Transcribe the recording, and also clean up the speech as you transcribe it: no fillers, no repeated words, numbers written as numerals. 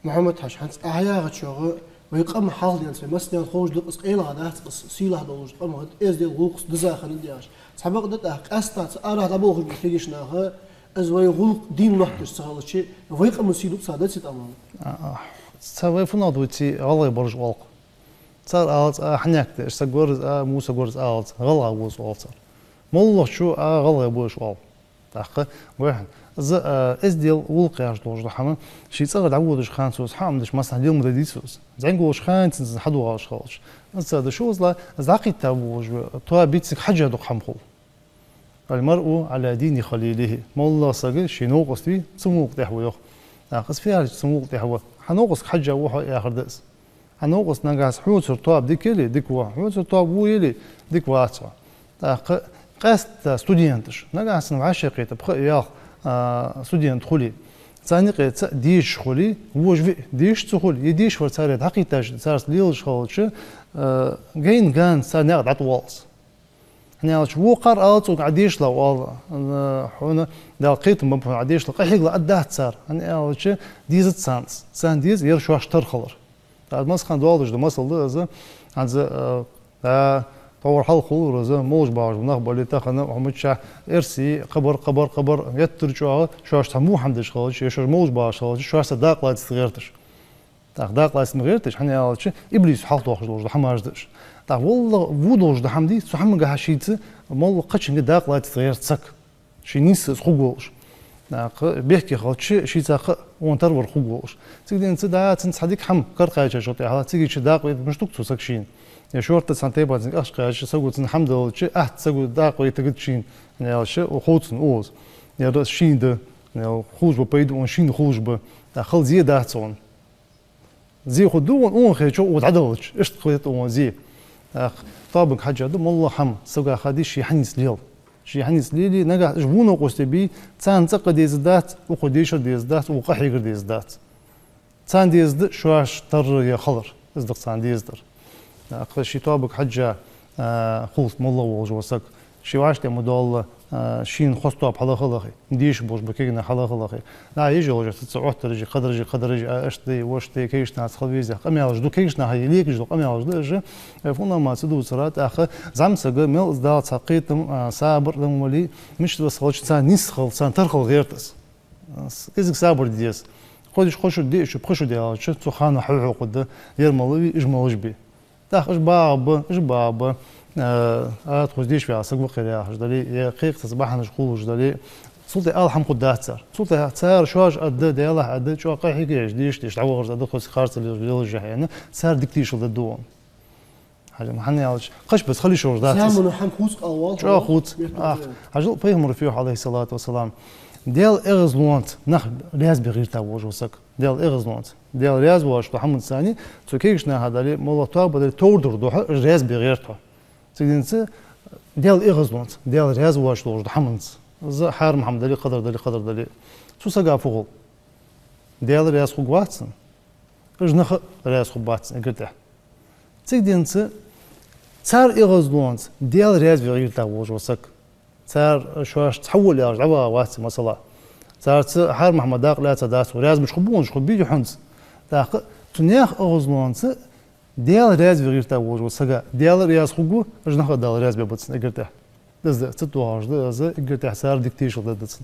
محمد هاش هنس أحياء شغل ويقام حال ديال مثلا خوج دقس قيل هذا سيله دولج قام إز ديال غوقس دزاخن دياش سبق دتاك أستات أنا تبوخ بتيجيش ناها از ويغلق دين واحد يشتغل شيء ويقام سيلو بصادات تمام سوي فناد وتي غلا برج والق صار آلت حناك استقرز موسى قرز آلت غلا ووس والت مولله شو غلا بوش وال تاخ واحد از ديال ولقياش دوج رحمه شي صغر عودش خانسوس حامدش مثلا اليوم رديسوس زين قوش خان تنز حدو غاش خالص هذا شو زلا زاقي تابوج تو بيتك حاجه دو خمخو المرء على دين خليله مولله سجل شي نوقس فيه سموق تحوي ناقص فيها سموق تحوي حنوقس حاجه وحو اخر دس حنوقس نقاس حوت طاب ديكلي ديك واحد حوت طاب ويلي ديك واتسا قاست ستودينتش نقاس نعشقي تبخ يا ستودينت خولي ثاني قيت ديش خولي وجو ديش تخول يديش فرصاري حقيقتاش صار ليلش خولش جين كان ثاني عطوالس هنا شو قار آلت وقعديش لا والله حنا دقيت ما بعديش لا قحيق لا أدات صار هنا آلت ديزت سانس سان ديز يرشوا أشتر خلر بعد ما سخن دوالج ده مسألة ده عن طور حال خلور ده موج باج ونخ باليتا خنا محمد شاه إرسي قبر يترجع شو أشتمو حمدش خالص يشوف موج باج خالص شو أصدق لا تستغيرتش داق لا تستغيرتش هنا آلت إبليس حال توخش ده حماردش طيب والله وودوج ده حمدي سحم جهشيت مال قتش داق لا تغير تسك شي نيس خوغوش بيحكي خالص شي تاق وانتر ور خوغوش تقدر انت دا تنصحديك حم كرقاجه شوطي ها تيجي شي داق مش دكتور سكشين يا شورت سنتي بعد اش قاش سوغو الحمد لله شي تسوغو داق ويتقدشين يا شي وخوتن اوز يا شين ده خوج بيد وشين خوج ب داخل زي داتون زي خدون اون خيچو وتعدلش ايش تقيت اون زي طابق حاجة ده والله حم سوى خديش شي حنيس ليل شي حنيس ليلي نجح جبونه قصدي بي تان تق ديزدات وقديش ديزدات وقحيق ديزدات تان ديزد شواش تر يا خضر ازدق تان ديزدر شي طابق حاجة خلص والله وجوسك شي واش تي مدول شين خصطاب حلا خلاخي ديش بوش بكينا حلا خلاخي لا يجي وجه تسعود ترجي قدرجي اشتي واشتي كيش ناس خلويزه قمياج دو كيش نا هي ليك جو قمياج دج فونا ما تدو صرات اخ زعم سغ ميل ازداد سقيتم صابر لمولي مش بس خلص سان نسخل سان ترخل غيرتس ازك صابر ديس خودش خوشو دي شو بخشو دي شو تخانو حوحو قد يرملوي اجملوج بي تاخ اش باب تخديش في عصق بقية جدالي يقيق تصبح نشخول جدالي سلطة ألحم قدات صار سلطة صار شواج أدى دياله أدى شو قاي حكي ديش تيش عوض أدى خس خارس اللي جهينا صار دكتيش ضد الدوام حاجة ما حنا يالش قش بس خلي شو جدات سامون حم خوص أول شو خوص حاجة فيهم رفيع عليه الصلاة والسلام ديال إغز لونت نخ رياز بغير تاوج وسك ديال إغز لونت ديال رياز واش محمد ثاني تكيشنا هذا لي مولاتوا بدل توردر دوح رياز بغير تا تقدر ديال إغزلونت ديال رياز واش لوج حمنت حار محمد علي قدر دلي شو سقا فوق ديال رياز خواتسن اجنخ رياز خواتسن قلت تقدر صار إغزلونت ديال رياز بغير تا وج وسك صار شواش تحول يا رجع واتس مثلا صار حار محمد داق لا تداس ورياز مش خبون مش خبيجو حنس داق تنياخ إغزلونت ديال رياز بغير تاوج وسقا ديال رياز خوغو اجنخ دال رياز بيبتسن اقرته دز تتواج دز اقرته حسار ديكتيش ضدتسن